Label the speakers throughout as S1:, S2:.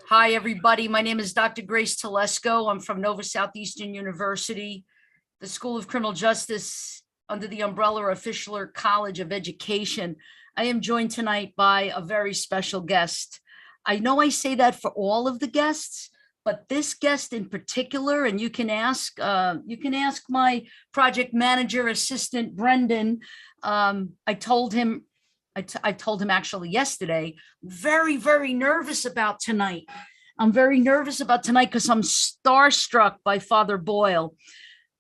S1: Hi, everybody. My name is Dr. Grace Telesco. I'm from Nova Southeastern University, the School of Criminal Justice under the umbrella of Fischler College of Education. I am joined tonight by a very special guest. I know I say that for all of the guests, but this guest in particular, and you can ask my project manager assistant, Brendan. I told him actually yesterday, very, very nervous about tonight. I'm very nervous about tonight because I'm starstruck by Father Boyle.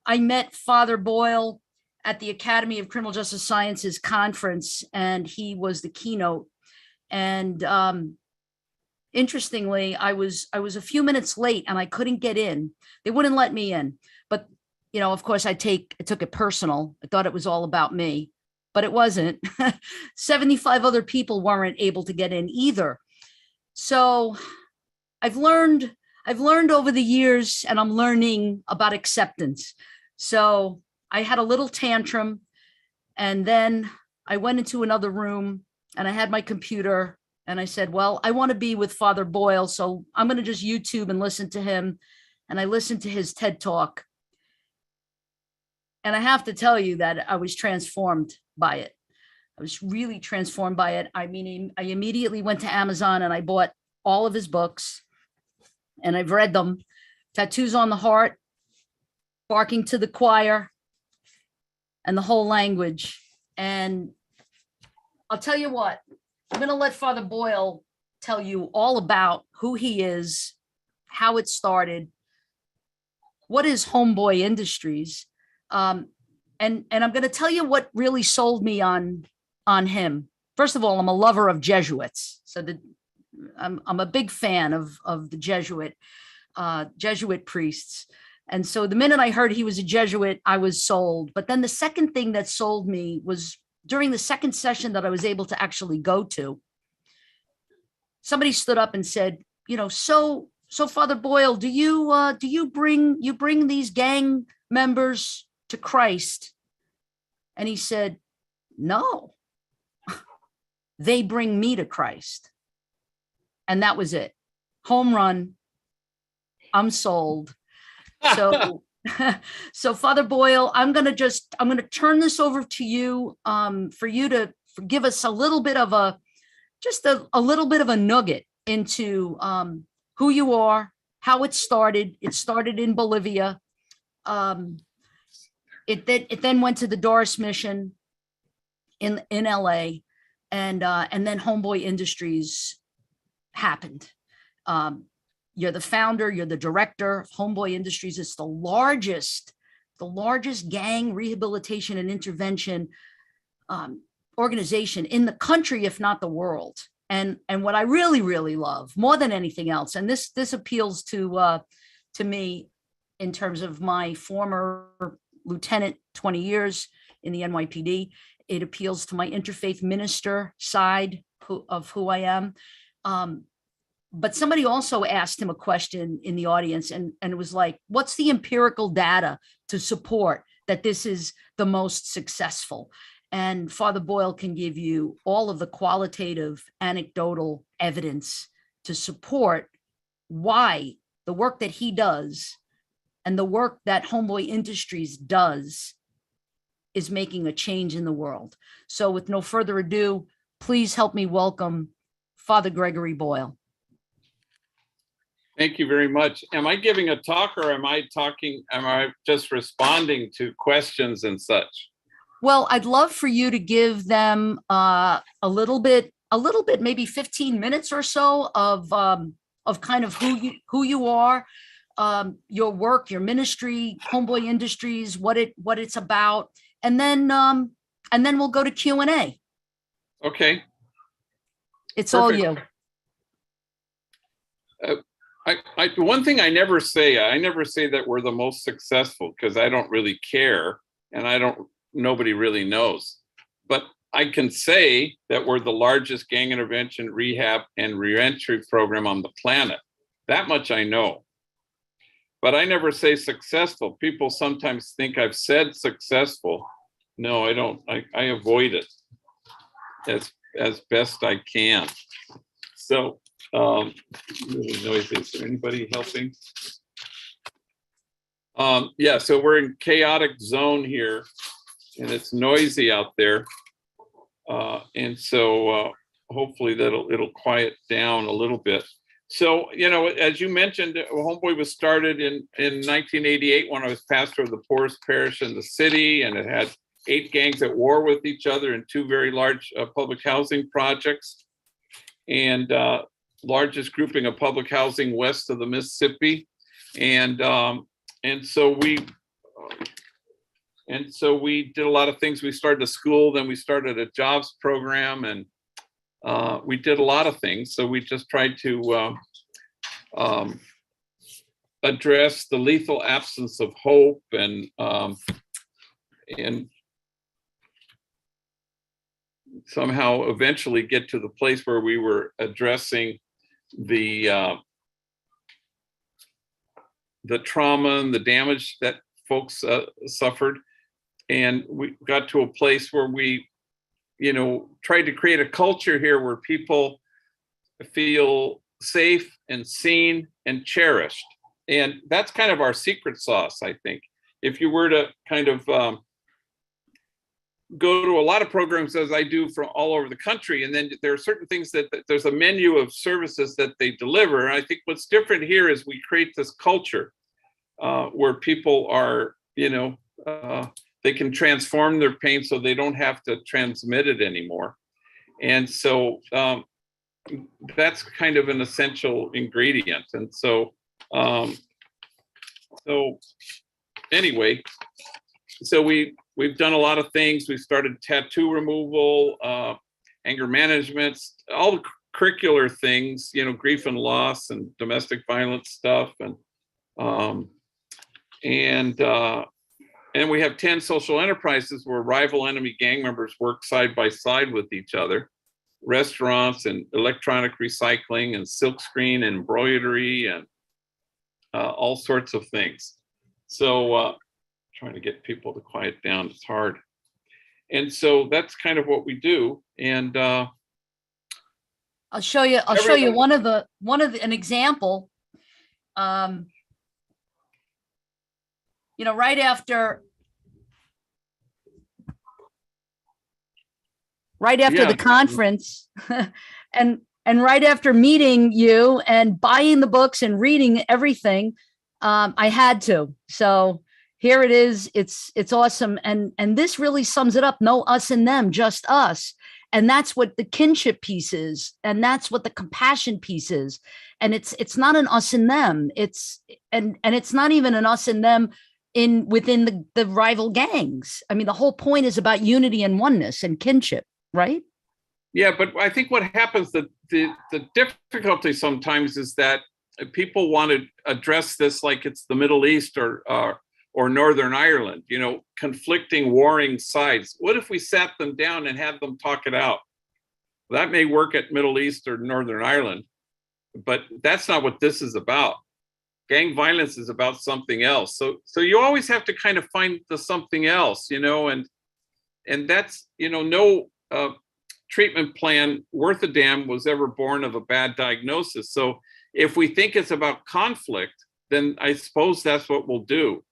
S1: I met Father Boyle at the Academy of Criminal Justice Sciences conference, and he was the keynote. And interestingly, I was a few minutes late and I couldn't get in. They wouldn't let me in. But, you know, of course, I took it personal. I thought it was all about me. But it wasn't. 75 other people weren't able to get in either. So I've learned over the years, and I'm learning about acceptance. So I had a little tantrum, and then I went into another room and I had my computer and I said, well, I want to be with Father Boyle, so I'm going to just YouTube and listen to him. And I listened to his TED Talk. And I have to tell you that I was transformed by it. I was really transformed by it. I mean, I immediately went to Amazon and I bought all of his books and I've read them. Tattoos on the Heart, Barking to the Choir, and the whole language. And I'll tell you what, I'm going to let Father Boyle tell you all about who he is, how it started, what is Homeboy Industries. And I'm going to tell you what really sold me on him. First of all, I'm a lover of Jesuits. So I'm a big fan of the Jesuit priests. And so the minute I heard he was a Jesuit, I was sold. But then the second thing that sold me was during the second session that I was able to actually go to, somebody stood up and said, you know, so Father Boyle, do you bring these gang members to Christ? And he said, no, they bring me to Christ. And that was it. Home run. I'm sold. So, so Father Boyle, I'm going to turn this over to you for you to give us a little bit of a little bit of a nugget into who you are, how it started. It started in Bolivia. It then went to the Doris Mission in LA, and then Homeboy Industries happened. You're the founder, you're the director of Homeboy Industries. It's the largest gang rehabilitation and intervention organization in the country, if not the world. And what I really, really love more than anything else, and this appeals to me in terms of my former lieutenant, 20 years in the NYPD. It appeals to my interfaith minister side of who I am. But somebody also asked him a question in the audience, and it was like, what's the empirical data to support that this is the most successful? And Father Boyle can give you all of the qualitative, anecdotal evidence to support why the work that he does and the work that Homeboy Industries does is making a change in the world. So with no further ado, please help me welcome Father Gregory Boyle.
S2: Thank you very much. Am I giving a talk or am I just responding to questions and such?
S1: Well, I'd love for you to give them a little bit, maybe 15 minutes or so of kind of who you are, your work, your ministry, Homeboy Industries, what it's about, and then we'll go to Q&A.
S2: Okay.
S1: It's
S2: Perfect.
S1: all you.
S2: One thing I never say that we're the most successful because I don't really care and nobody really knows. But I can say that we're the largest gang intervention, rehab, and reentry program on the planet. That much I know. But I never say successful. People sometimes think I've said successful. No, I don't. I avoid it as best I can. So Really noisy. Is there anybody helping? Yeah, so we're in chaotic zone here, and it's noisy out there. And so hopefully it'll quiet down a little bit. So, you know, as you mentioned, Homeboy was started in 1988 when I was pastor of the poorest parish in the city, and it had 8 gangs at war with each other in 2 very large public housing projects, and largest grouping of public housing west of the Mississippi. And so we did a lot of things. We started a school, then we started a jobs program, and we did a lot of things. So we just tried to address the lethal absence of hope, and somehow eventually get to the place where we were addressing the trauma and the damage that folks suffered. And we got to a place where we, you know, tried to create a culture here where people feel safe and seen and cherished. And that's kind of our secret sauce, I think. If you were to kind of go to a lot of programs, as I do, from all over the country, and then there are certain things that there's a menu of services that they deliver. And I think what's different here is we create this culture where people are, you know, they can transform their pain so they don't have to transmit it anymore. And so that's kind of an essential ingredient. And so, anyway, so we've done a lot of things. We've started tattoo removal, anger management, all the curricular things, you know, grief and loss and domestic violence stuff. And we have 10 social enterprises where rival enemy gang members work side by side with each other. Restaurants and electronic recycling and silkscreen and embroidery and all sorts of things. So trying to get people to quiet down, it's hard. And so that's kind of what we do. And
S1: I'll show you an example. You know, right after the conference and right after meeting you and buying the books and reading everything, I had to. So here it is. It's awesome. And this really sums it up. No us and them, just us. And that's what the kinship piece is. And that's what the compassion piece is. And it's not an us and them. It's not even an us and them within the rival gangs. I mean, the whole point is about unity and oneness and kinship, right?
S2: Yeah, but I think what happens, the difficulty sometimes is that people want to address this like it's the Middle East or Northern Ireland, you know, conflicting, warring sides. What if we sat them down and had them talk it out? That may work at Middle East or Northern Ireland, but that's not what this is about. Gang violence is about something else. So you always have to kind of find the something else, you know, and that's, you know, no treatment plan worth a damn was ever born of a bad diagnosis. So if we think it's about conflict, then I suppose that's what we'll do.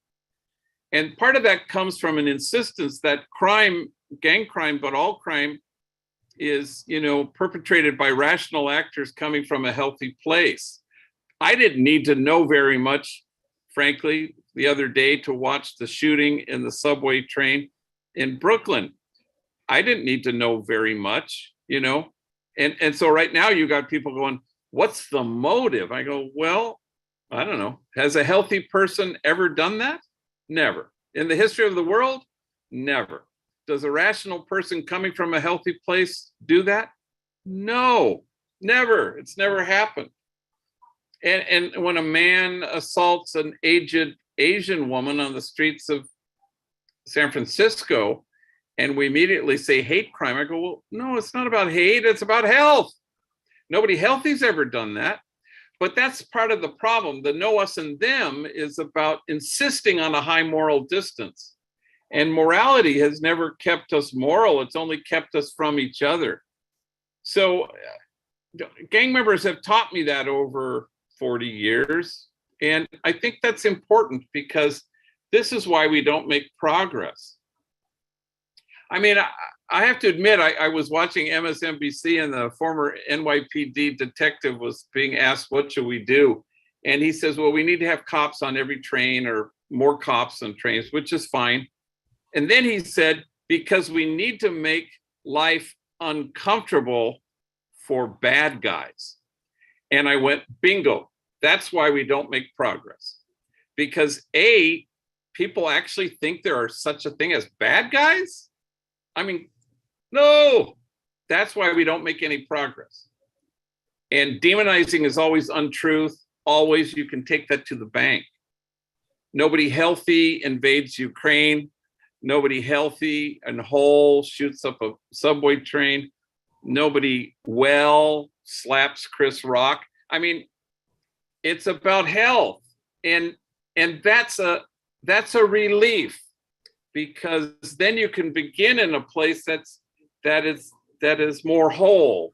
S2: And part of that comes from an insistence that crime, gang crime, but all crime is, you know, perpetrated by rational actors coming from a healthy place. I didn't need to know very much, frankly, the other day to watch the shooting in the subway train in Brooklyn. I didn't need to know very much, you know? And so right now you got people going, what's the motive? I go, well, I don't know. Has a healthy person ever done that? Never. In the history of the world? Never. Does a rational person coming from a healthy place do that? No, never. It's never happened. And when a man assaults an aged Asian woman on the streets of San Francisco, and we immediately say hate crime, I go, well, no, it's not about hate, it's about health. Nobody healthy's ever done that. But that's part of the problem. The no us and them is about insisting on a high moral distance. And morality has never kept us moral, it's only kept us from each other. So gang members have taught me that over 40 years. And I think that's important because this is why we don't make progress. I mean, I have to admit, I was watching MSNBC and the former NYPD detective was being asked, what should we do? And he says, well, we need to have cops on every train or more cops on trains, which is fine. And then he said, because we need to make life uncomfortable for bad guys. And I went, bingo, that's why we don't make progress. Because A, people actually think there are such a thing as bad guys? I mean, no, that's why we don't make any progress. And demonizing is always untruth. Always, you can take that to the bank. Nobody healthy invades Ukraine. Nobody healthy and whole shoots up a subway train. Nobody well slaps Chris Rock. I mean, it's about health. And that's a relief, because then you can begin in a place that is more whole,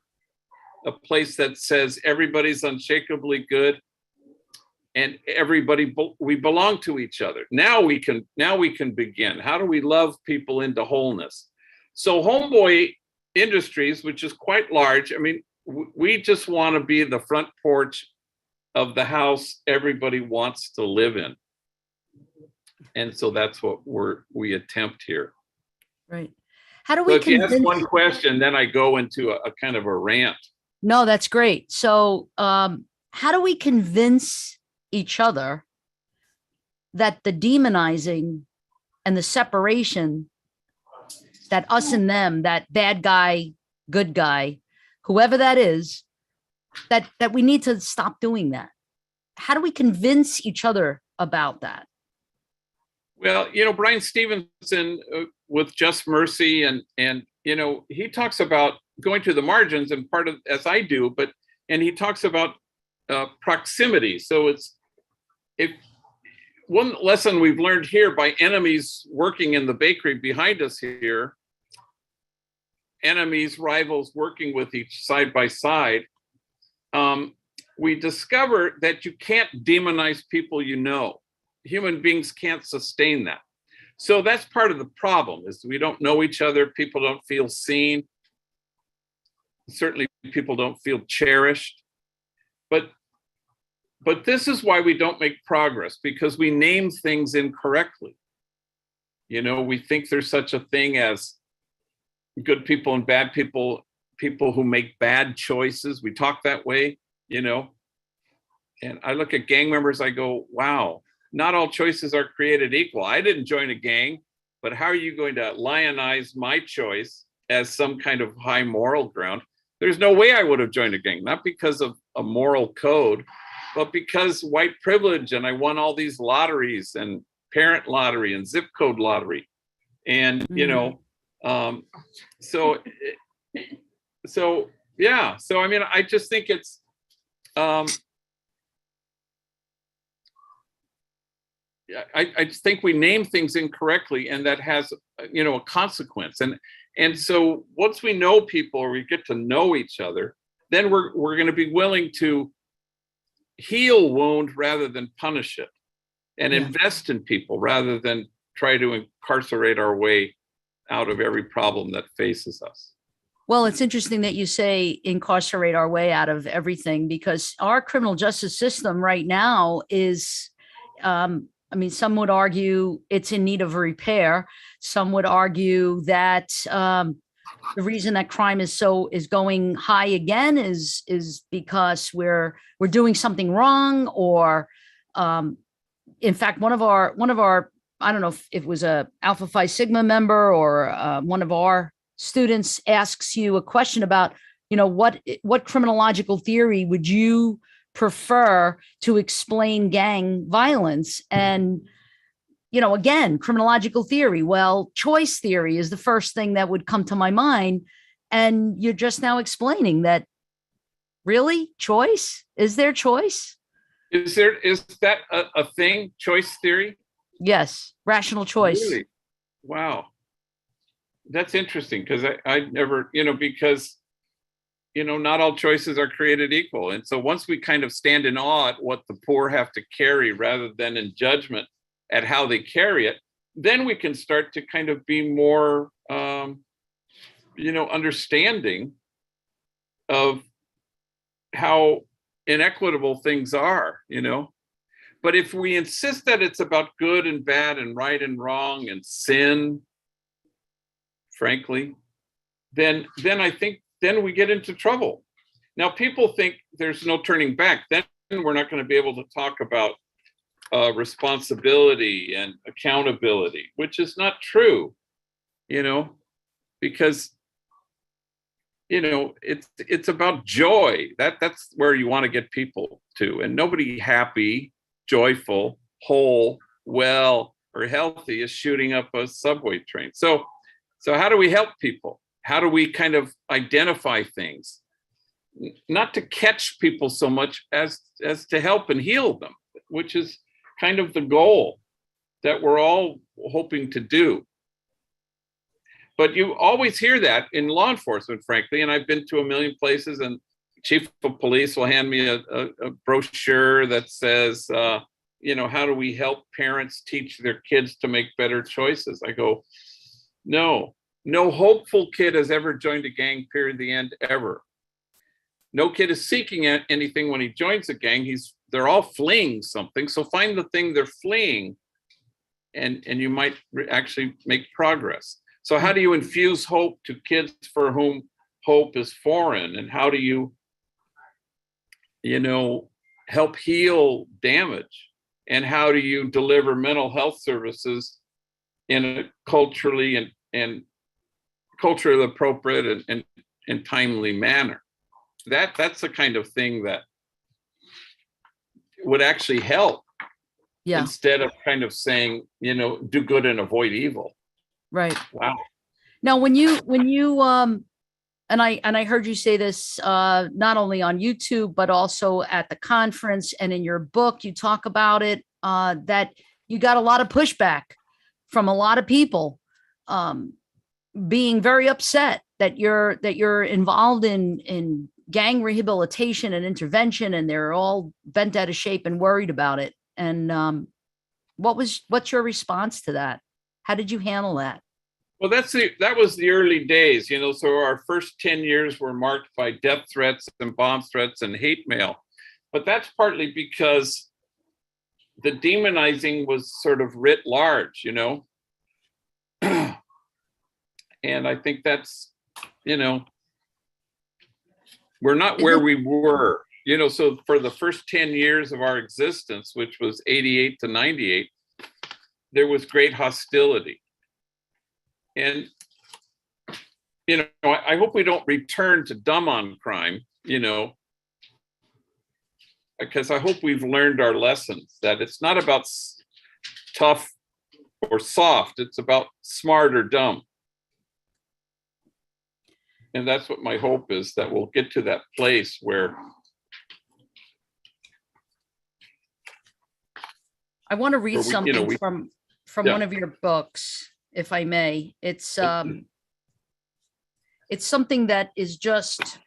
S2: a place that says everybody's unshakably good and everybody we belong to each other. Now we can begin. How do we love people into wholeness? So Homeboy Industries, which is quite large, I mean, we just want to be the front porch of the house everybody wants to live in. And so that's what we attempt here.
S1: Right. How do
S2: So
S1: we
S2: if you
S1: convince...
S2: ask one question, then I go into a kind of a rant.
S1: No, that's great. So how do we convince each other that the demonizing and the separation, that us and them, that bad guy, good guy, whoever that is, that we need to stop doing that? How do we convince each other about that?
S2: Well, Brian Stevenson with Just Mercy and he talks about going to the margins, and part of, as I do, and he talks about proximity. So if one lesson we've learned here by enemies working in the bakery behind us here, enemies, rivals working with each side by side, we discover that you can't demonize people Human beings can't sustain that. So that's part of the problem, is we don't know each other. People don't feel seen. Certainly people don't feel cherished. But this is why we don't make progress, because we name things incorrectly. We think there's such a thing as good people and bad people, people who make bad choices. We talk that way, And I look at gang members, I go, wow, not all choices are created equal. I didn't join a gang, but how are you going to lionize my choice as some kind of high moral ground? There's no way I would have joined a gang, not because of a moral code, but because white privilege, and I won all these lotteries and parent lottery and zip code lottery. And, so yeah. So, I mean, I just think it's, I just think we name things incorrectly, and that has, a consequence. And so once we know people, or we get to know each other, then we're going to be willing to heal wound rather than punish it, and invest in people rather than try to incarcerate our way out of every problem that faces us.
S1: Well, it's interesting that you say incarcerate our way out of everything, because our criminal justice system right now is, some would argue it's in need of repair. Some would argue that the reason that crime is going high again is because we're doing something wrong, or in fact, one of our I don't know if it was a Alpha Phi Sigma member or one of our students asks you a question about, what criminological theory would you prefer to explain gang violence? And, again, criminological theory. Well, choice theory is the first thing that would come to my mind. And you're just now explaining that, really? Choice? Is there choice?
S2: Is that a thing? Choice theory?
S1: Yes. Rational choice.
S2: Really? Wow. That's interesting, because I never, because not all choices are created equal. And so once we kind of stand in awe at what the poor have to carry rather than in judgment at how they carry it, then we can start to kind of be more, understanding of how inequitable things are, But if we insist that it's about good and bad and right and wrong and sin, frankly, then I think then we get into trouble. Now, people think there's no turning back. Then we're not going to be able to talk about responsibility and accountability, which is not true, because it's about joy. That's where you want to get people to, and nobody happy, joyful, whole, well, or healthy is shooting up a subway train. So how do we help people? How do we kind of identify things? Not to catch people so much as to help and heal them, which is kind of the goal that we're all hoping to do. But you always hear that in law enforcement, frankly, and I've been to a million places, and chief of police will hand me a brochure that says, how do we help parents teach their kids to make better choices? I go, no hopeful kid has ever joined a gang, period, the end, ever. No kid is seeking anything when he joins a gang. They're all fleeing something. So find the thing they're fleeing, and you might actually make progress. So how do you infuse hope to kids for whom hope is foreign? And how do you, help heal damage? And how do you deliver mental health services in a culturally and culturally appropriate and timely manner? That's the kind of thing that would actually help. Yeah. Instead of kind of saying, do good and avoid evil.
S1: Right.
S2: Wow.
S1: Now, when you and I heard you say this not only on YouTube but also at the conference, and in your book you talk about it, that you got a lot of pushback from a lot of people, being very upset that you're involved in gang rehabilitation and intervention, and they're all bent out of shape and worried about it. And what's your response to that? How did you handle that?
S2: Well, that was the early days, so our first 10 years were marked by death threats and bomb threats and hate mail. But that's partly because the demonizing was sort of writ large, and I think that's, we're not where we were, so for the first 10 years of our existence, which was 88 to 98, there was great hostility. And, I hope we don't return to dumb on crime, because I hope we've learned our lessons, that it's not about tough or soft, it's about smart or dumb. And that's what my hope is, that we'll get to that place where.
S1: I want to read something from one of your books, if I may. It's something that is just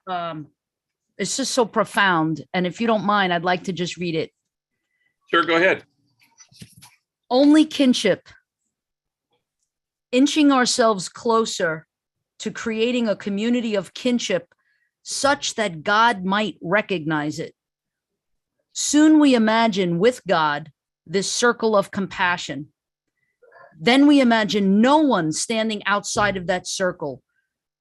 S1: it's just so profound. And if you don't mind, I'd like to just read it.
S2: Sure, go ahead.
S1: Only kinship, inching ourselves closer to creating a community of kinship such that God might recognize it. Soon we imagine with God this circle of compassion. Then we imagine no one standing outside of that circle,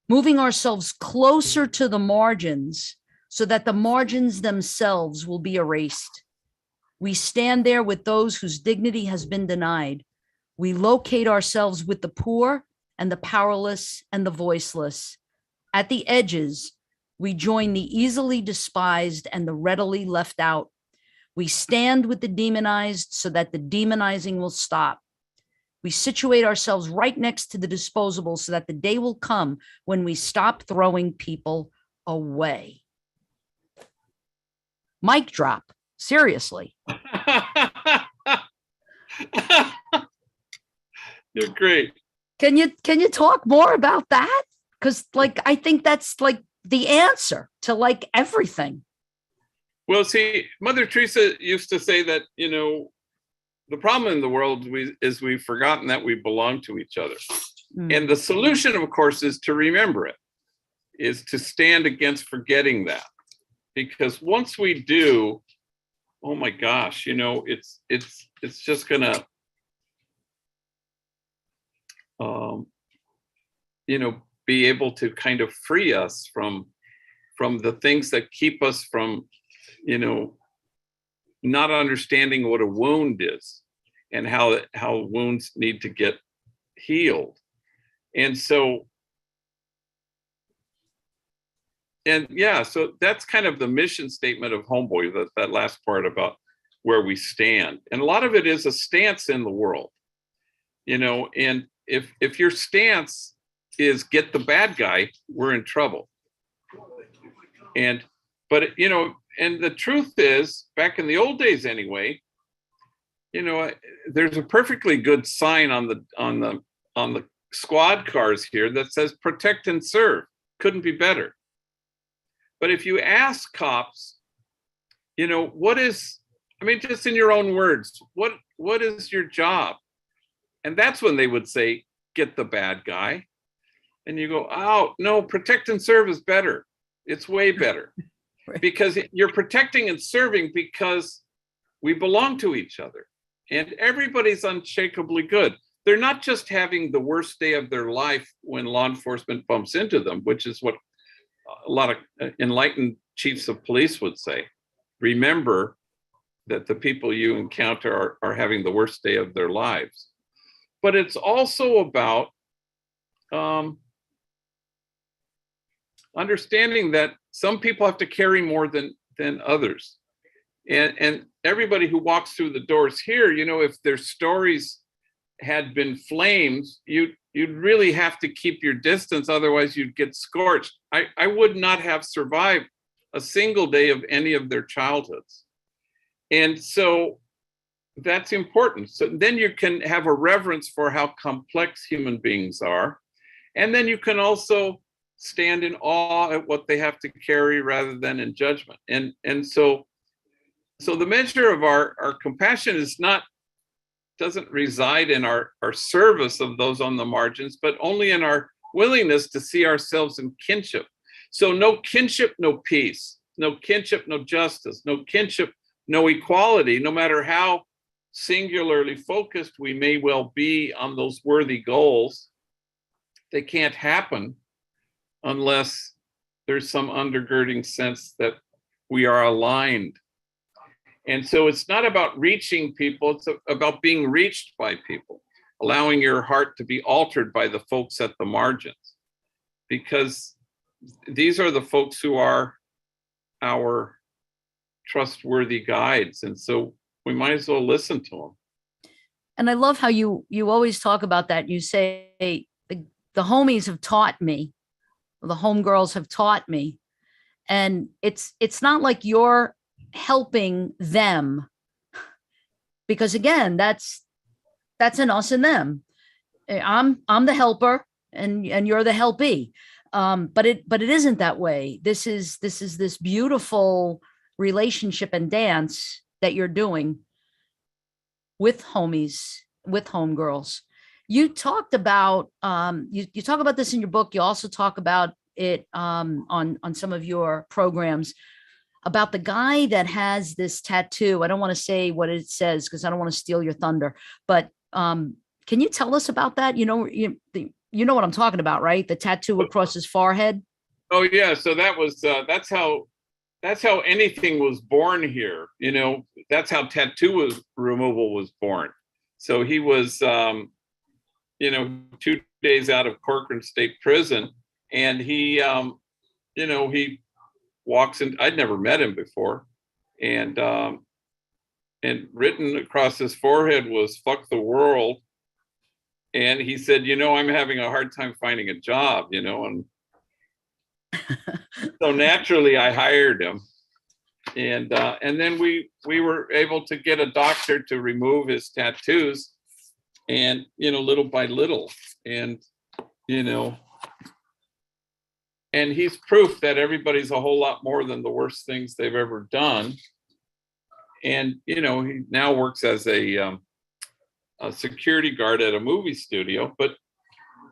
S1: moving ourselves closer to the margins so that the margins themselves will be erased. We stand there with those whose dignity has been denied. We locate ourselves with the poor and the powerless and the voiceless. At the edges, we join the easily despised and the readily left out. We stand with the demonized so that the demonizing will stop. We situate ourselves right next to the disposable so that the day will come when we stop throwing people away. Mic drop. Seriously.
S2: You're great.
S1: Can you talk more about that? Because I think that's the answer to like everything.
S2: Well, see, Mother Teresa used to say that, the problem in the world is we've forgotten that we belong to each other. And the solution, of course, is to remember it, is to stand against forgetting that. Because once we do, oh my gosh, it's just gonna, be able to kind of free us from the things that keep us from, not understanding what a wound is and how wounds need to get healed. And so, so that's kind of the mission statement of Homeboy, that last part about where we stand. And a lot of it is a stance in the world, and if your stance is get the bad guy, we're in trouble. But and the truth is, back in the old days anyway, there's a perfectly good sign on the squad cars here that says protect and serve. Couldn't be better. But if you ask cops, what is, just in your own words, what is your job? And that's when they would say, get the bad guy. And you go, oh, no, protect and serve is better. It's way better.
S1: Right.
S2: Because you're protecting and serving because we belong to each other. And everybody's unshakably good. They're not just having the worst day of their life when law enforcement bumps into them, which is what a lot of enlightened chiefs of police would say. Remember that the people you encounter are having the worst day of their lives. But it's also about understanding that some people have to carry more than others. And everybody who walks through the doors here, if their stories had been flames, you'd really have to keep your distance, otherwise you'd get scorched. I would not have survived a single day of any of their childhoods. And so that's important. So then you can have a reverence for how complex human beings are. And then you can also stand in awe at what they have to carry rather than in judgment. And so the measure of our compassion doesn't reside in our service of those on the margins, but only in our willingness to see ourselves in kinship. So no kinship, no peace. No kinship, no justice. No kinship, no equality. No matter how singularly focused we may well be on those worthy goals, they can't happen unless there's some undergirding sense that we are aligned. And so it's not about reaching people, it's about being reached by people, allowing your heart to be altered by the folks at the margins, because these are the folks who are our trustworthy guides. And so we might as well listen to them.
S1: And I love how you always talk about that. You say the homies have taught me, the homegirls have taught me. And it's not like you're helping them, because again, that's an us and them. I'm the helper and you're the helpee. But it isn't that way. This is this beautiful relationship and dance that you're doing with homies, with homegirls. You talked about you talk about this in your book. You also talk about it on some of your programs about the guy that has this tattoo. I don't want to say what it says because I don't want to steal your thunder, but can you tell us about that? You know what I'm talking about, right? The tattoo across his forehead.
S2: Oh yeah, so that was that's how anything was born here. That's how tattoo removal was born. So he was 2 days out of Corcoran State Prison, and he he walks in. I'd never met him before, and written across his forehead was "fuck the world." And he said, I'm having a hard time finding a job, and so naturally I hired him. And then we were able to get a doctor to remove his tattoos, and, little by little. And, and he's proof that everybody's a whole lot more than the worst things they've ever done. And, you know, he now works as a security guard at a movie studio,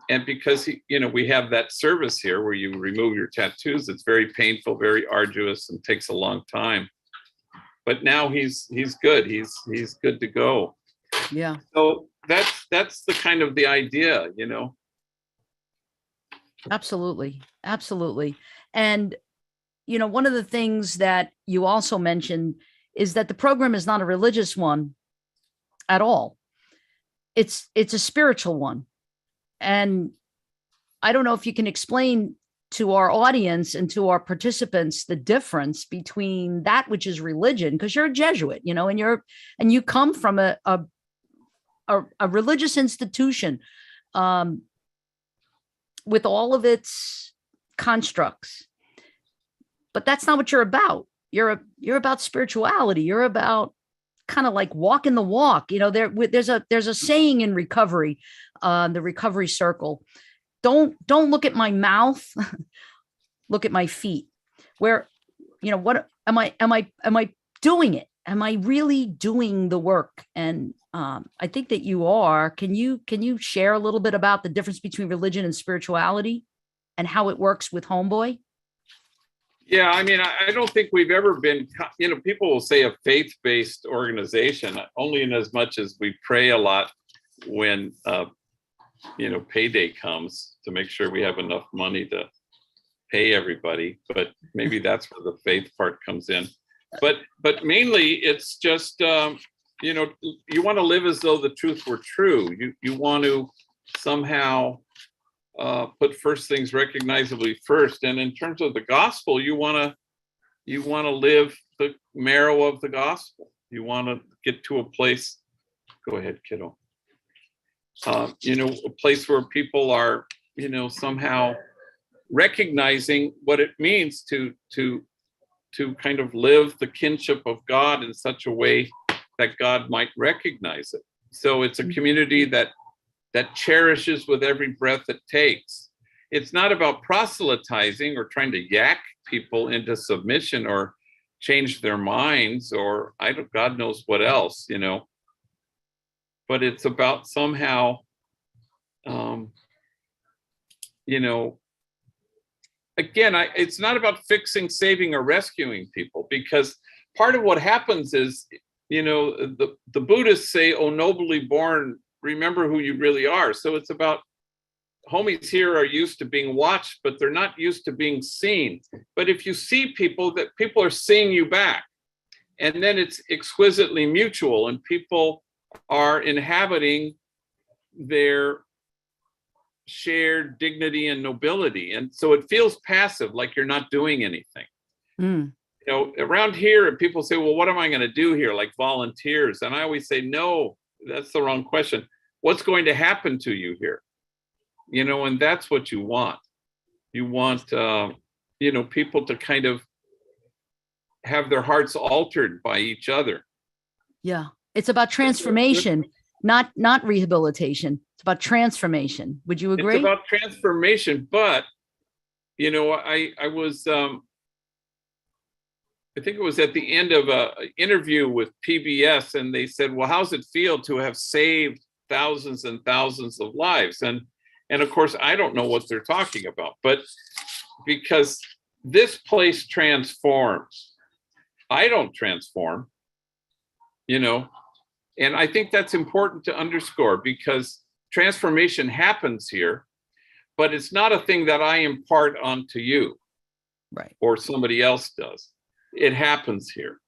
S2: and because he, you know, we have that service here where you remove your tattoos, it's very painful, very arduous, and takes a long time. But now he's good. He's good to go.
S1: Yeah.
S2: So that's the kind of the idea, you know.
S1: Absolutely. Absolutely. And, you know, one of the things that you also mentioned is that the program is not a religious one at all. It's a spiritual one. And I don't know if you can explain to our audience and to our participants the difference between that which is religion, because you're a Jesuit, you know, and you come from a religious institution with all of its constructs. But that's not what you're about. You're about spirituality. You're about kind of like walking the walk. You know, there's a saying in recovery, the recovery circle. Don't look at my mouth, look at my feet. Where, you know, what am I doing it? Am I really doing the work? And I think that you are. Can you share a little bit about the difference between religion and spirituality and how it works with Homeboy?
S2: Yeah, I mean, I don't think we've ever been, you know, people will say a faith-based organization, only in as much as we pray a lot when, you know, payday comes to make sure we have enough money to pay everybody. But maybe that's where the faith part comes in. But mainly it's just, you know, you want to live as though the truth were true. You want to somehow put first things recognizably first. And in terms of the gospel, you want to live the marrow of the gospel. You want to get to a place. Go ahead, kiddo. You know, a place where people are, you know, somehow recognizing what it means to kind of live the kinship of God in such a way that God might recognize it. So it's a community that cherishes with every breath it takes. It's not about proselytizing or trying to yak people into submission or change their minds or God knows what else, you know. But it's about somehow, you know, again, it's not about fixing, saving, or rescuing people, because part of what happens is, you know, the Buddhists say, "Oh, nobly born, remember who you really are." So it's about, homies here are used to being watched, but they're not used to being seen. But if you see people, that people are seeing you back, and then it's exquisitely mutual, and people are inhabiting their shared dignity and nobility. And so it feels passive, like you're not doing anything. You know, around here, people say, well, what am I going to do here? Like volunteers. And I always say, no, that's the wrong question. What's going to happen to you here? You know, and that's what you want. You want, you know, people to kind of have their hearts altered by each other.
S1: Yeah. It's about transformation, not rehabilitation. It's about transformation. Would you agree?
S2: It's about transformation. But, you know, I was, I think it was at the end of an interview with PBS, and they said, well, how's it feel to have saved thousands and thousands of lives? And of course, I don't know what they're talking about, but because this place transforms, I don't transform, you know, and I think that's important to underscore, because transformation happens here, but it's not a thing that I impart onto you,
S1: right,
S2: or somebody else does. It happens here.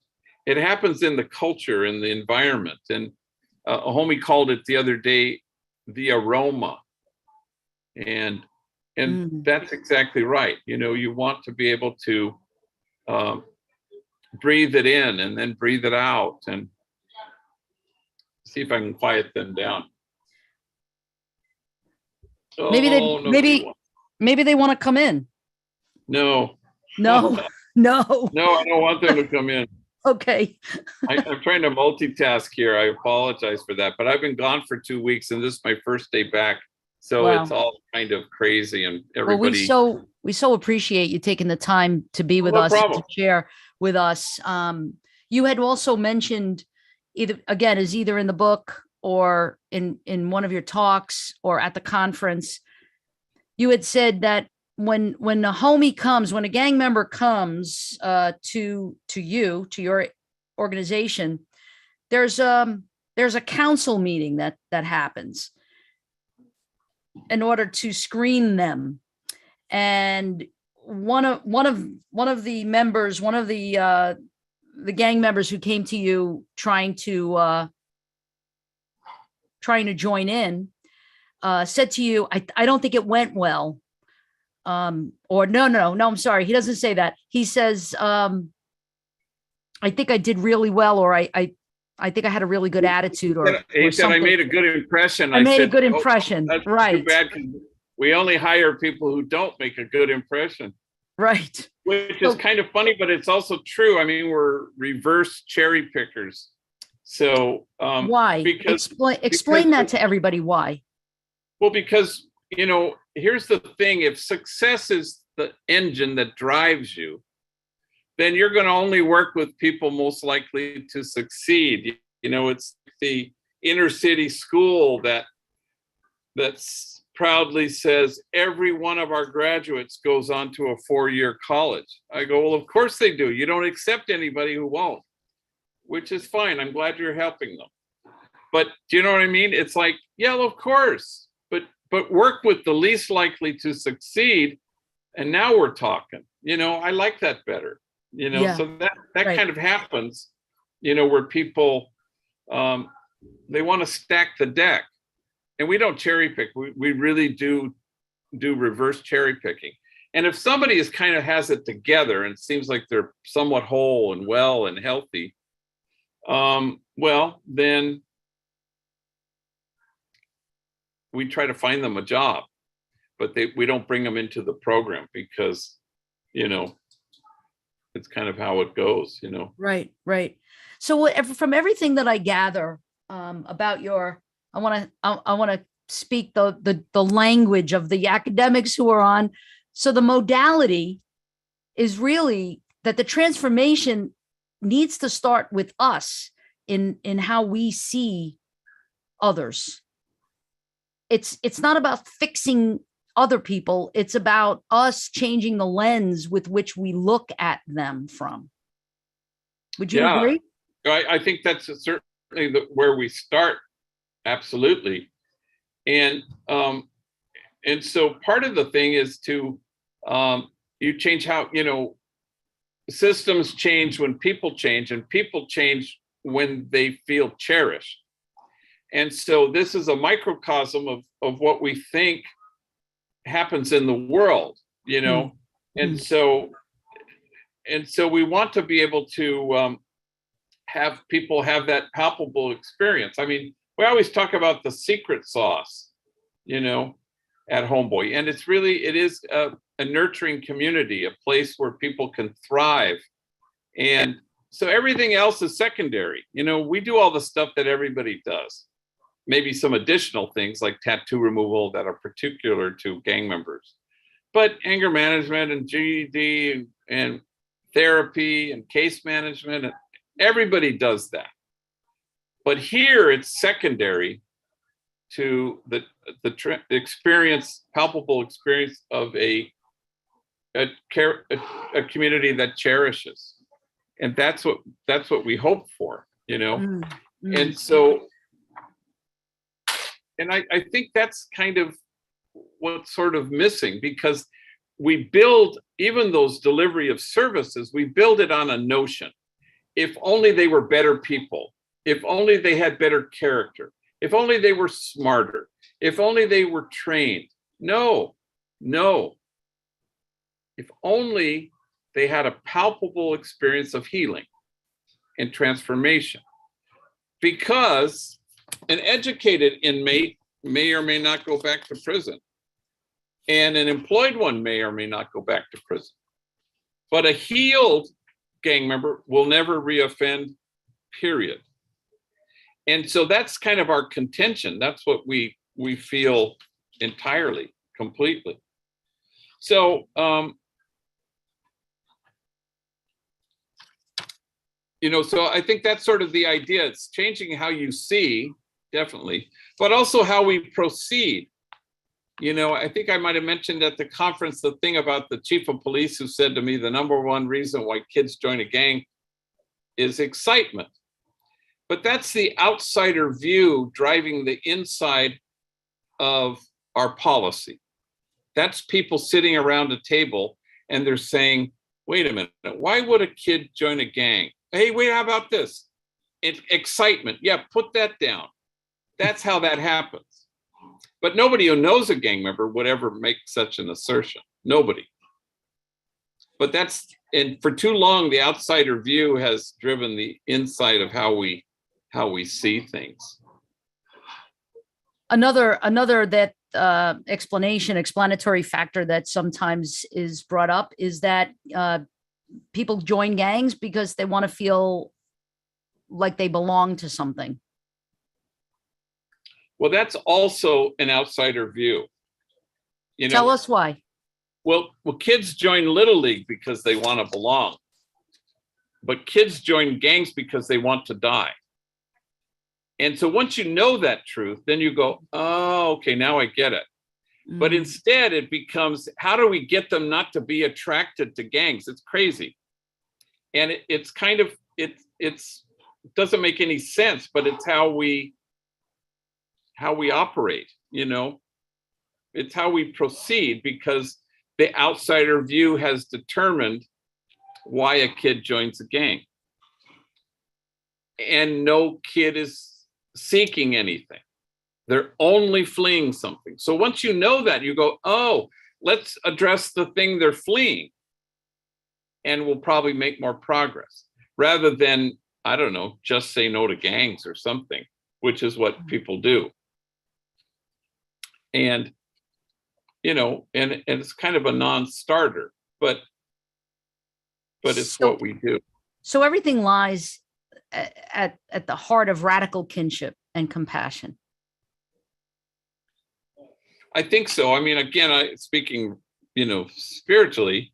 S2: It happens in the culture, in the environment. And a homie called it the other day, the aroma. And that's exactly right. You know, you want to be able to breathe it in and then breathe it out, and see if I can quiet them down.
S1: Maybe they want to come in.
S2: No.
S1: No.
S2: No, I don't want them to come in.
S1: Okay.
S2: I'm trying to multitask here. I apologize for that, but I've been gone for 2 weeks, and this is my first day back. So It's all kind of crazy, and everybody.
S1: Well, We so appreciate you taking the time to be with
S2: No
S1: us,
S2: problem.
S1: to share with us. You had also mentioned either in the book or in one of your talks or at the conference, you had said that when a gang member comes to your organization, there's a council meeting that happens in order to screen them. And one of the members, one of the gang members who came to you trying to join in, said to you, I don't think it went well. Or no, I'm sorry. He doesn't say that. He says, I think I did really well, or I think I had a really good attitude,
S2: He said I
S1: something.
S2: made a good impression.
S1: I made a
S2: said,
S1: good impression.
S2: That's
S1: Right.
S2: too bad. We only hire people who don't make a good impression.
S1: Right.
S2: Which is kind of funny, but it's also true. I mean, we're reverse cherry pickers. So
S1: why? Explain that to everybody. Why?
S2: Well, because, here's the thing. If success is the engine that drives you, then you're going to only work with people most likely to succeed. It's the inner city school that's proudly says every one of our graduates goes on to a 4-year college. I go, well, of course they do. You don't accept anybody who won't, which is fine. I'm glad you're helping them. But do you know what I mean? It's like, yeah, of course, but work with the least likely to succeed. And now we're talking, I like that better,
S1: Yeah.
S2: So that
S1: Right.
S2: kind of happens, where people, they want to stack the deck. And we don't cherry pick. We really do reverse cherry picking. And if somebody has it together and seems like they're somewhat whole and well and healthy, well, then we try to find them a job, but we don't bring them into the program because, it's kind of how it goes,
S1: Right. Right. So from everything that I gather about I want to speak the language of the academics who are on. So the modality is really that the transformation needs to start with us in how we see others. It's not about fixing other people. It's about us changing the lens with which we look at them from. Would you agree?
S2: I think that's certainly where we start. Absolutely. And so part of the thing is to you change how, systems change when people change, and people change when they feel cherished. And so this is a microcosm of what we think happens in the world, And so we want to be able to have people have that palpable experience. I mean, we always talk about the secret sauce, at Homeboy. And it is a nurturing community, a place where people can thrive. And so everything else is secondary. We do all the stuff that everybody does. Maybe some additional things like tattoo removal that are particular to gang members. But anger management and GED and therapy and case management, and everybody does that. But here it's secondary to the experience, palpable experience of a community that cherishes, and that's what we hope for, And so, and I think that's kind of what's sort of missing, because we build even those delivery of services, we build it on a notion. If only they were better people. If only they had better character, if only they were smarter, if only they were trained. No. If only they had a palpable experience of healing and transformation. Because an educated inmate may or may not go back to prison, and an employed one may or may not go back to prison. But a healed gang member will never reoffend, period. And so that's kind of our contention. That's what we feel entirely, completely. So, so I think that's sort of the idea. It's changing how you see, definitely, but also how we proceed. I think I might have mentioned at the conference the thing about the chief of police who said to me the number one reason why kids join a gang is excitement. But that's the outsider view driving the inside of our policy. That's people sitting around a table and they're saying, wait a minute, why would a kid join a gang? Hey, wait, how about this? It's excitement. Yeah, put that down. That's how that happens. But nobody who knows a gang member would ever make such an assertion. Nobody. But and for too long, the outsider view has driven the inside of how we see things.
S1: Another that explanatory factor that sometimes is brought up is that people join gangs because they want to feel like they belong to something.
S2: Well, that's also an outsider view.
S1: Tell us why.
S2: Well, kids join Little League because they want to belong. But kids join gangs because they want to die. And so once you know that truth, then you go, oh, okay, now I get it. But instead it becomes, how do we get them not to be attracted to gangs? It's crazy. And it's kind of, it doesn't make any sense, but it's how we operate, it's how we proceed, because the outsider view has determined why a kid joins a gang. And no kid is seeking anything. They're only fleeing something. So once you know that, you go, oh, let's address the thing they're fleeing. And we'll probably make more progress rather than, I don't know, just say no to gangs or something, which is what people do. And, and it's kind of a non-starter, but it's what we do.
S1: So everything lies at the heart of radical kinship and compassion.
S2: I think so. I mean, again, speaking, spiritually,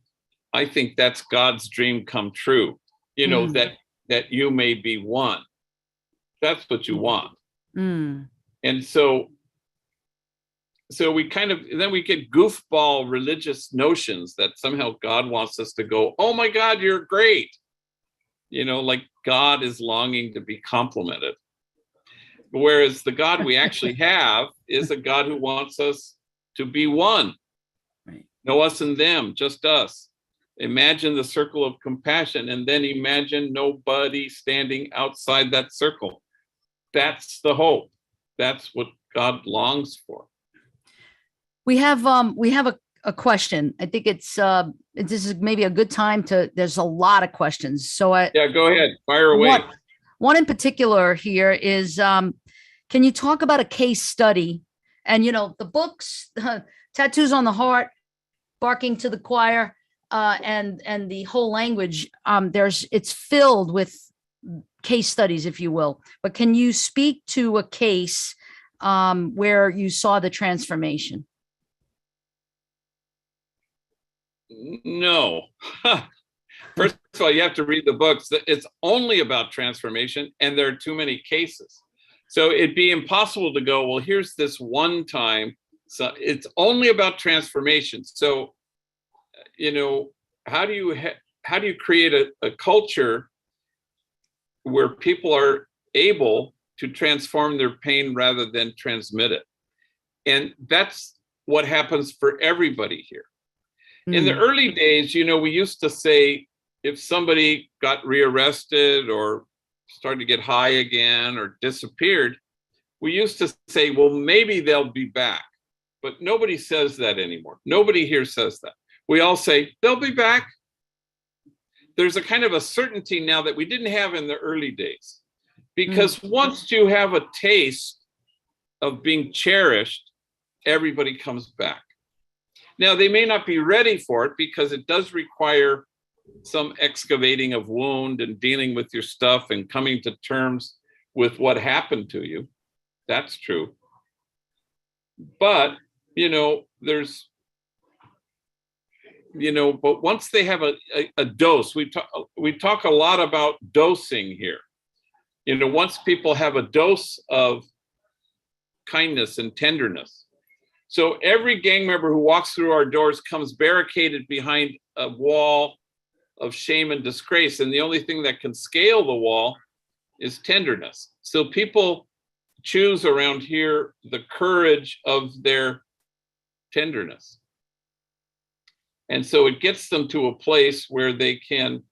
S2: I think that's God's dream come true, that you may be one. That's what you want. And so we then we get goofball religious notions that somehow God wants us to go, oh my God, you're great. Like God is longing to be complimented. Whereas the God we actually have is a God who wants us to be one.
S1: Right.
S2: No us and them, just us. Imagine the circle of compassion, and then imagine nobody standing outside that circle. That's the hope. That's what God longs for.
S1: We have a question. I think this is maybe a good time there's a lot of questions. So
S2: go ahead, fire away.
S1: One in particular here is, can you talk about a case study? And, the books, Tattoos on the Heart, Barking to the Choir, and the whole language, it's filled with case studies, if you will. But can you speak to a case where you saw the transformation?
S2: No. First of all, you have to read the books. It's only about transformation, and there are too many cases. So it'd be impossible to go, well, here's this one time. So it's only about transformation. So, how do you create a culture where people are able to transform their pain rather than transmit it? And that's what happens for everybody here. In the early days, we used to say, if somebody got rearrested or started to get high again or disappeared, we used to say, well, maybe they'll be back. But nobody says that anymore. Nobody here says that. We all say, they'll be back. There's a kind of a certainty now that we didn't have in the early days. Because once you have a taste of being cherished, everybody comes back. Now, they may not be ready for it because it does require some excavating of wound and dealing with your stuff and coming to terms with what happened to you. That's true. But, there's but once they have a dose, we talk a lot about dosing here. Once people have a dose of kindness and tenderness. So every gang member who walks through our doors comes barricaded behind a wall of shame and disgrace. And the only thing that can scale the wall is tenderness. So people choose around here the courage of their tenderness. And so it gets them to a place where they can,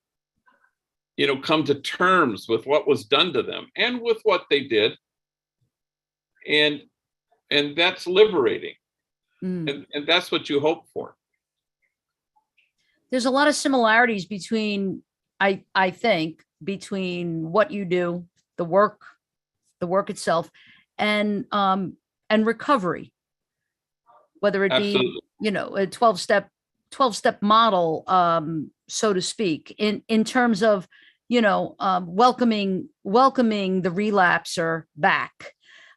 S2: come to terms with what was done to them and with what they did. And that's liberating. And that's what you hope for.
S1: There's a lot of similarities between, I think, between what you do, the work itself, and recovery, whether it
S2: Absolutely.
S1: be, a 12-step model, so to speak, in terms of, welcoming the relapser back,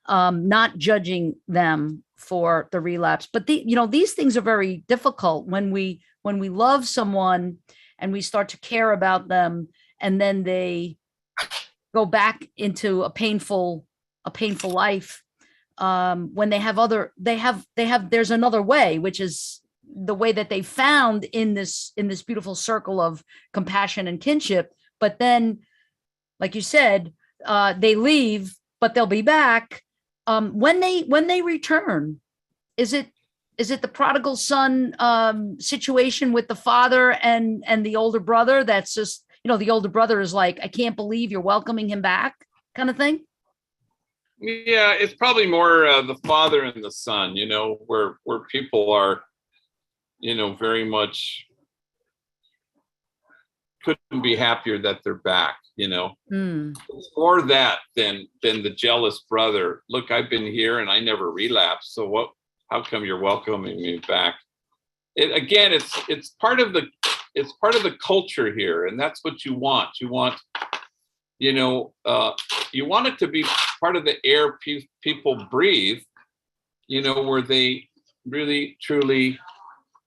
S1: not judging them for the relapse. But these things are very difficult when we love someone and we start to care about them, and then they go back into a painful life. When there's another way, which is the way that they found in this beautiful circle of compassion and kinship. But then, like you said, they leave, but they'll be back. When they return, is it the prodigal son situation with the father and the older brother? That's just, the older brother is like, I can't believe you're welcoming him back, kind of thing.
S2: Yeah, it's probably more the father and the son, where people are, very much couldn't be happier that they're back, It's more that than the jealous brother. Look, I've been here and I never relapsed. So how come you're welcoming me back? It's part of the culture here, and that's what you want. You want, you want it to be part of the air people breathe, where they really, truly,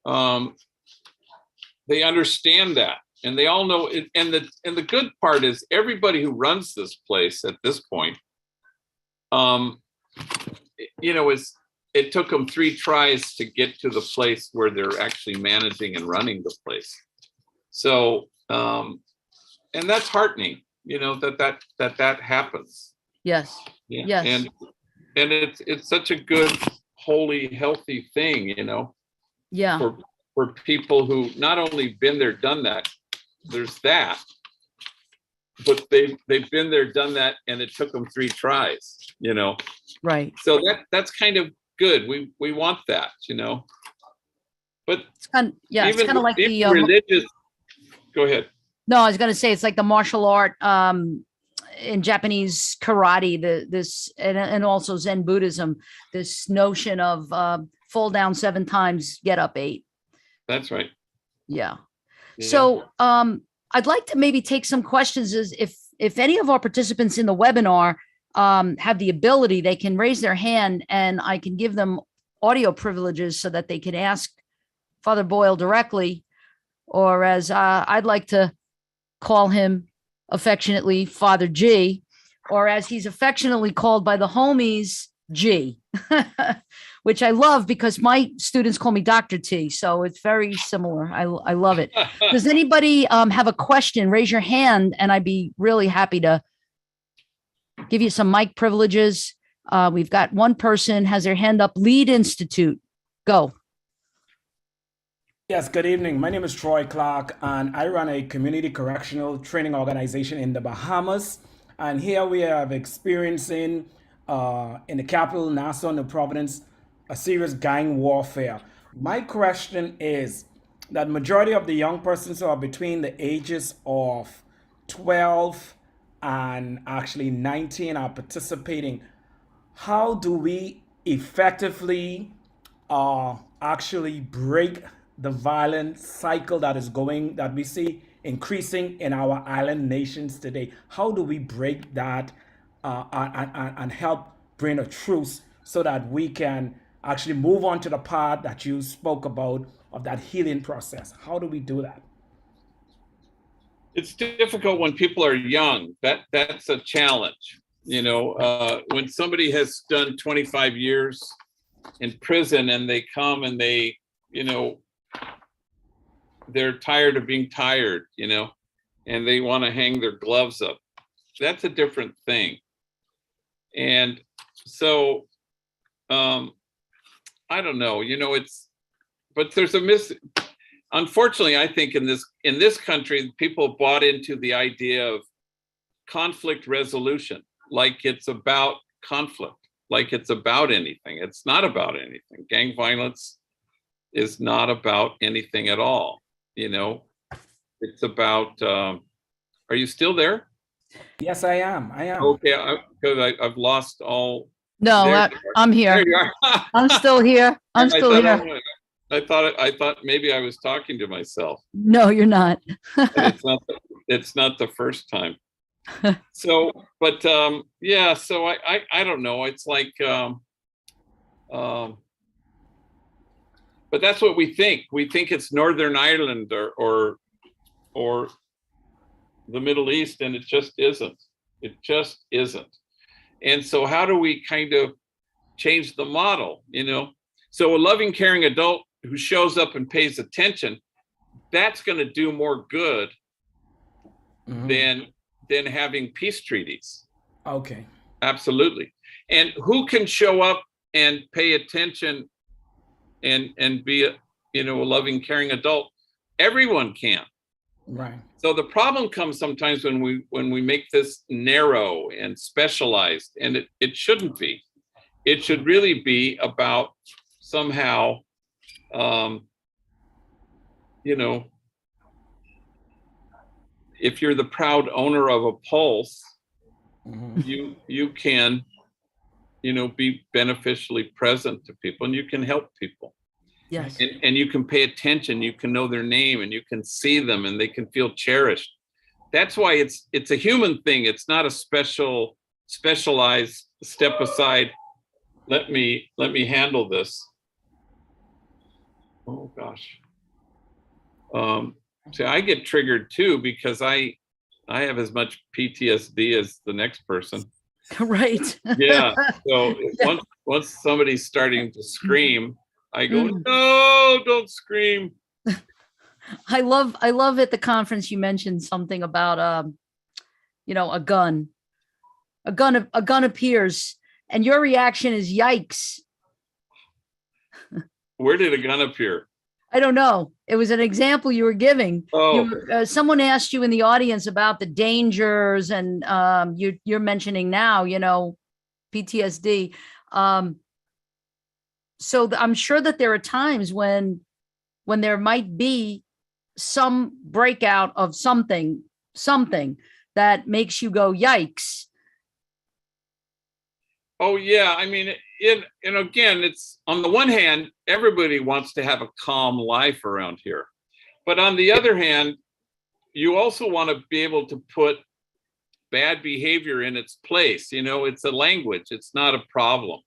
S2: they understand that. And they all know it. And the good part is everybody who runs this place at this point, it took them 3 tries to get to the place where they're actually managing and running the place. So, and that's heartening, that happens.
S1: Yes.
S2: Yeah.
S1: Yes.
S2: And it's such a good, holy, healthy thing,
S1: Yeah.
S2: For people who not only been there, done that, there's that, but they've been there, done that, and it took them 3 tries,
S1: Right.
S2: So that's kind of good. We want that, but
S1: it's kind of like the
S2: religious. Go ahead.
S1: No, I was going to say it's like the martial art in Japanese karate, this and also Zen Buddhism, this notion of fall down 7 times, get up 8.
S2: That's right.
S1: Yeah. So I'd like to maybe take some questions. If any of our participants in the webinar have the ability, they can raise their hand and I can give them audio privileges so that they can ask Father Boyle directly, or as I'd like to call him affectionately, Father G, or as he's affectionately called by the homies, G, which I love because my students call me Dr. T. So it's very similar. I love it. Does anybody have a question? Raise your hand and I'd be really happy to give you some mic privileges. We've got one person has their hand up. Lead Institute. Go.
S3: Yes, good evening. My name is Troy Clark, and I run a community correctional training organization in the Bahamas. And here we are experiencing, in the capital, Nassau, New Providence, a serious gang warfare. My question is that majority of the young persons who are between the ages of 12 and actually 19 are participating. How do we effectively actually break the violent cycle that we see increasing in our island nations today? How do we break that and help bring a truce so that we can actually move on to the part that you spoke about of that healing process? How do we do that?
S2: It's difficult when people are young. That's a challenge. When somebody has done 25 years in prison and they come and they, they're tired of being tired, and they want to hang their gloves up. That's a different thing. And so, I don't know, but there's unfortunately, I think in this country, people bought into the idea of conflict resolution, like it's about conflict, like it's about anything. It's not about anything. Gang violence is not about anything at all. It's about, are you still there?
S3: Yes, I am.
S2: Okay, because I've lost all.
S1: No, I'm here.
S2: There you are.
S1: I'm still here. I'm still here.
S2: I thought maybe I was talking to myself.
S1: No, you're not.
S2: It's not the first time. So, but yeah, so I don't know. It's like, but that's what we think. We think it's Northern Ireland or the Middle East, and it just isn't. It just isn't. And so how do we kind of change the model, So a loving, caring adult who shows up and pays attention, that's going to do more good than having peace treaties.
S3: Okay.
S2: Absolutely. And who can show up and pay attention and be a loving, caring adult? Everyone can.
S3: Right.
S2: So the problem comes sometimes when we make this narrow and specialized, and it shouldn't be. It should really be about somehow, if you're the proud owner of a pulse, you can, be beneficially present to people, and you can help people.
S1: Yes.
S2: And you can pay attention, you can know their name, and you can see them, and they can feel cherished. That's why it's a human thing. It's not a specialized step aside. Let me handle this. Oh gosh. See, I get triggered too because I have as much PTSD as the next person.
S1: Right.
S2: Yeah. So once somebody's starting to scream, I go, no, don't scream.
S1: I love at the conference you mentioned something about a gun. A gun appears and your reaction is yikes.
S2: Where did a gun appear?
S1: I don't know. It was an example you were giving.
S2: Oh.
S1: Someone asked you in the audience about the dangers, and you're mentioning now, PTSD. So I'm sure that there are times when there might be some breakout of something that makes you go, yikes.
S2: Oh, yeah. I mean, and again, it's on the one hand, everybody wants to have a calm life around here. But on the other hand, you also want to be able to put bad behavior in its place. It's a language. It's not a problem.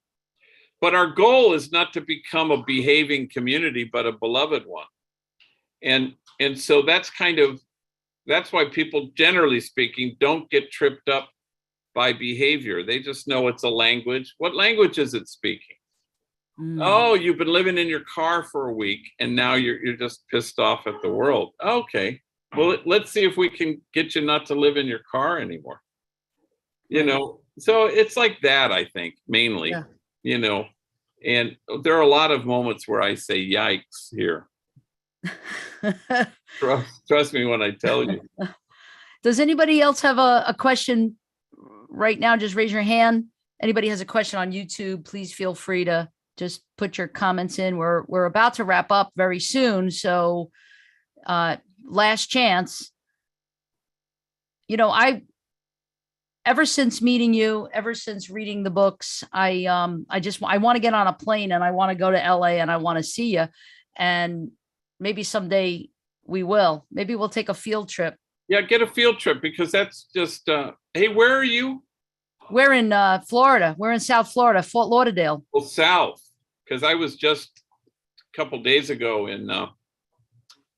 S2: But our goal is not to become a behaving community, but a beloved one. And so that's why people, generally speaking, don't get tripped up by behavior. They just know it's a language. What language is it speaking? Oh, you've been living in your car for a week and now you're just pissed off at the world. Okay, well, let's see if we can get you not to live in your car anymore. So it's like that, I think, mainly. Yeah. And there are a lot of moments where I say yikes here. Trust me when I tell you.
S1: Does anybody else have a question right now? Just raise your hand. Anybody has a question on YouTube, please feel free to just put your comments in. We're about to wrap up very soon. So last chance. Ever since meeting you, ever since reading the books, I want to get on a plane and I want to go to LA and I want to see you. And maybe someday we will. Maybe we'll take a field trip.
S2: Yeah, get a field trip, because that's just, hey, where are you?
S1: We're in Florida. We're in South Florida, Fort Lauderdale.
S2: Well, south. because I was just a couple days ago in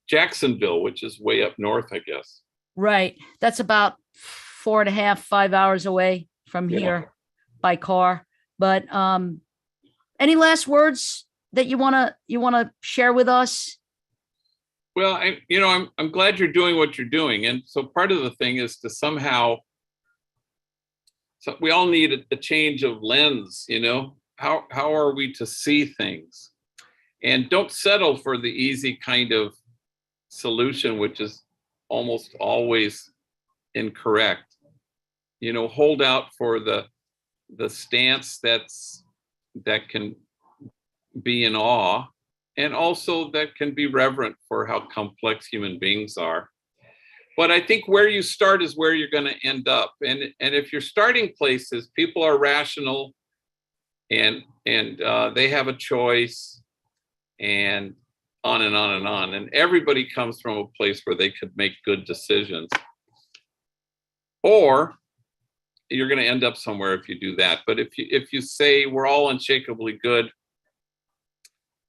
S2: Jacksonville, which is way up north, I guess.
S1: Right. That's about 4.5, 5 hours away from here by car. But any last words that you wanna share with us?
S2: Well, I'm glad you're doing what you're doing, and so part of the thing is to somehow. So we all need a change of lens. How are we to see things, and don't settle for the easy kind of solution, which is almost always incorrect. Hold out for the stance that can be in awe, and also that can be reverent for how complex human beings are. But I think where you start is where you're going to end up. And if you're starting places, people are rational, and they have a choice, and on and on and on. And everybody comes from a place where they could make good decisions. Or you're going to end up somewhere if you do that. But if you say we're all unshakably good,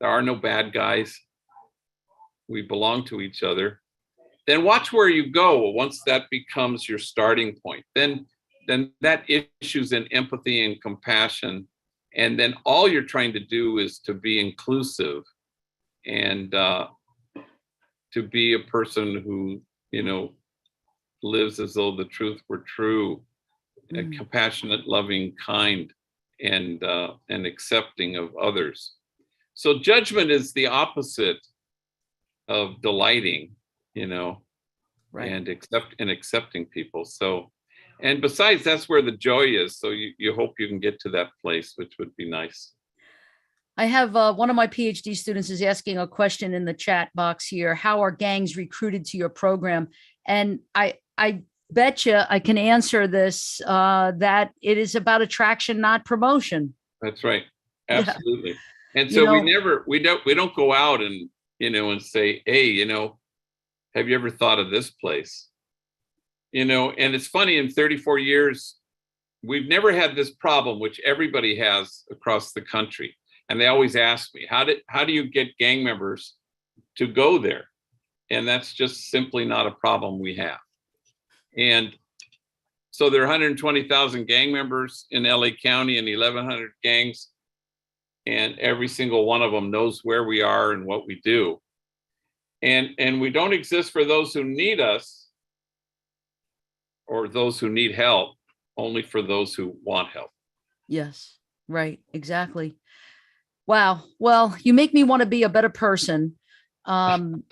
S2: there are no bad guys, we belong to each other, then watch where you go once that becomes your starting point. Then that issues in empathy and compassion. And then all you're trying to do is to be inclusive and to be a person who, lives as though the truth were true, compassionate, loving, kind, and accepting of others. So judgment is the opposite of delighting,
S1: Right.
S2: and accepting people. So, and besides, that's where the joy is. So you hope you can get to that place, which would be nice.
S1: I have one of my PhD students is asking a question in the chat box here. How are gangs recruited to your program? And I bet you I can answer this, that it is about attraction, not promotion.
S2: That's right. Absolutely. Yeah. And
S1: You
S2: so
S1: know,
S2: we don't go out and, and say, hey, have you ever thought of this place? And it's funny, in 34 years, we've never had this problem, which everybody has across the country. And they always ask me, how do you get gang members to go there? And that's just simply not a problem we have. And so there are 120,000 gang members in LA County and 1,100 gangs. And every single one of them knows where we are and what we do. And we don't exist for those who need us or those who need help, only for those who want help.
S1: yes, right, exactly. Wow. Well, you make me want to be a better person. You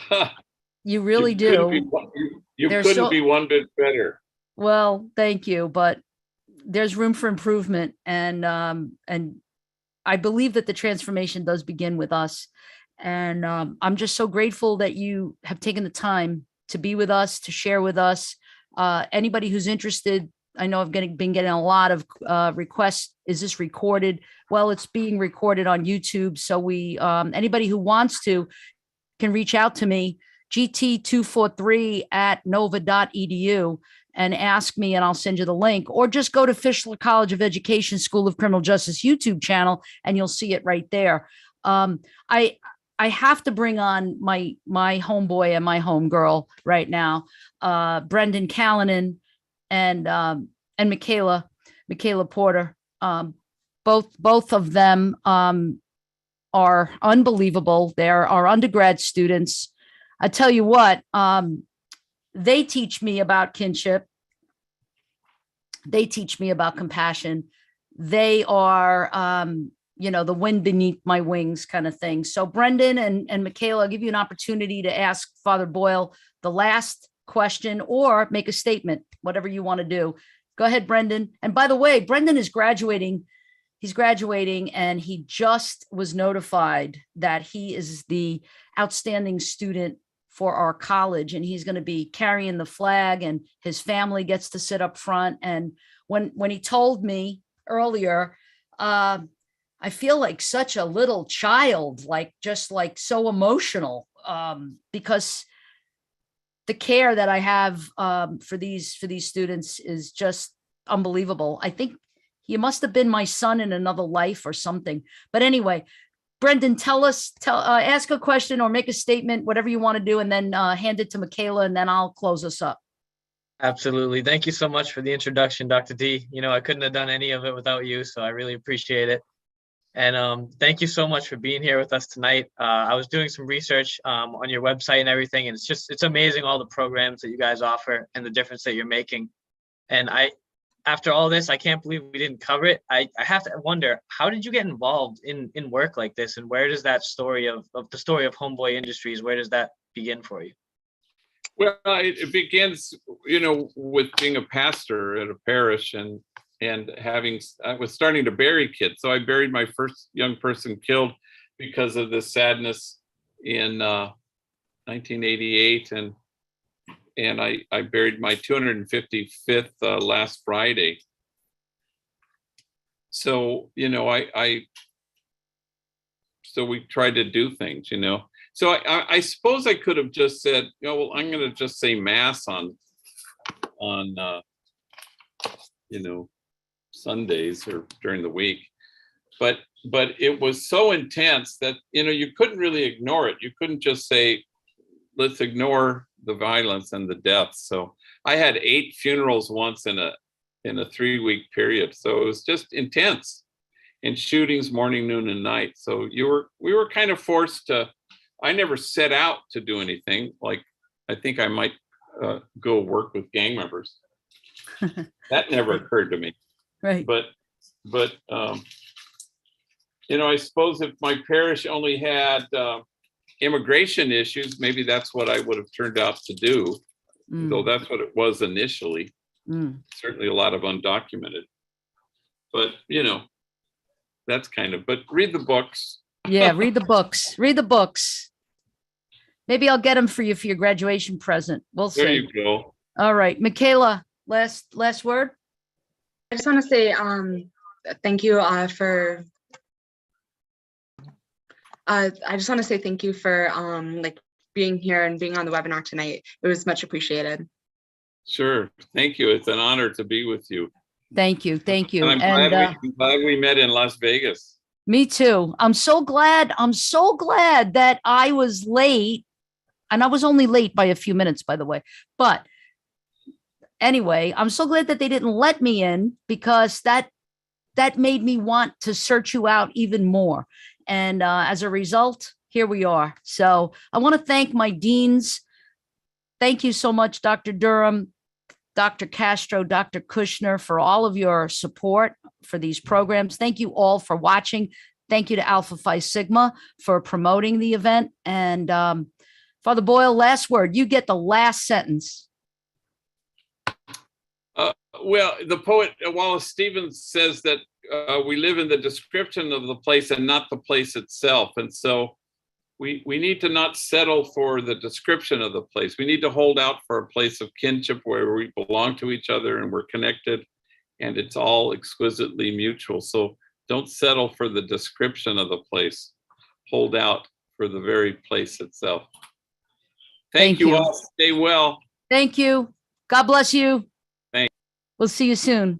S1: really do.
S2: You couldn't be one bit better.
S1: Well, thank you, but there's room for improvement, and I believe that the transformation does begin with us. And I'm just so grateful that you have taken the time to be with us, to share with us. Anybody who's interested, I know I've been getting a lot of requests. Is this recorded? Well, it's being recorded on YouTube. So anybody who wants to can reach out to me, gt243@nova.edu, and ask me, and I'll send you the link, or just go to Fischler College of Education School of Criminal Justice YouTube channel, and you'll see it right there. I have to bring on my homeboy and my homegirl right now, Brendan Callanan and Michaela Porter. Both of them are unbelievable. They're our undergrad students. I tell you what, they teach me about kinship. They teach me about compassion. They are, the wind beneath my wings kind of thing. So Brendan and Michaela, I'll give you an opportunity to ask Father Boyle the last question or make a statement, whatever you want to do. Go ahead, Brendan. And by the way, Brendan is graduating. He's graduating, and he just was notified that he is the outstanding student for our college, and he's going to be carrying the flag, and his family gets to sit up front. And when he told me earlier, I feel like such a little child, just so emotional, because the care that I have for these students is just unbelievable. I think he must have been my son in another life or something. But anyway, Brendan, ask a question or make a statement, whatever you want to do, and then hand it to Michaela, and then I'll close us up.
S4: Absolutely. Thank you so much for the introduction, Dr. D. You know, I couldn't have done any of it without you, so I really appreciate it. And thank you so much for being here with us tonight. I was doing some research on your website and everything, and it's amazing all the programs that you guys offer and the difference that you're making. And after all this, I can't believe we didn't cover it. I have to wonder, how did you get involved in work like this, and where does that story of the story of Homeboy Industries, where does that begin for you?
S2: Well, it begins, with being a pastor at a parish and I was starting to bury kids. So I buried my first young person killed because of this sadness in 1988. And I buried my 255th last Friday. So, so we tried to do things, So I suppose I could have just said, well, I'm going to just say mass on Sundays or during the week. But it was so intense that, you couldn't really ignore it. You couldn't just say, let's ignore the violence and the deaths. So I had 8 funerals once in a 3-week period. So it was just intense, and shootings morning, noon, and night. So we were kind of forced to. I never set out to do anything. Like, I think I might go work with gang members. That never occurred to me.
S1: Right.
S2: But I suppose if my parish only had immigration issues, maybe that's what I would have turned out to do. So that's what it was initially. Certainly a lot of undocumented. But, that's kind of, but read the books.
S1: Yeah, read the books. Read the books. Maybe I'll get them for you for your graduation present. We'll see.
S2: There you go.
S1: All right, Michaela, last word.
S5: I just want to say thank you for. I just want to say thank you for being here and being on the webinar tonight. It was much appreciated.
S2: Sure, thank you. It's an honor to be with you.
S1: Thank you.
S2: And I'm glad we met in Las Vegas.
S1: Me too. I'm so glad that I was late, and I was only late by a few minutes, by the way. But anyway, I'm so glad that they didn't let me in, because that made me want to search you out even more. And as a result, here we are. So I want to thank my deans. Thank you so much, Dr. Durham, Dr. Castro, Dr. Kushner, for all of your support for these programs. Thank you all for watching. Thank you to Alpha Phi Sigma for promoting the event. And Father Boyle, last word. You get the last sentence.
S2: Well, the poet Wallace Stevens says that we live in the description of the place and not the place itself. And so we need to not settle for the description of the place. We need to hold out for a place of kinship where we belong to each other and we're connected, and it's all exquisitely mutual. So don't settle for the description of the place. Hold out for the very place itself. Thank you all. Stay well.
S1: Thank you. God bless you.
S2: Thanks.
S1: We'll see you soon.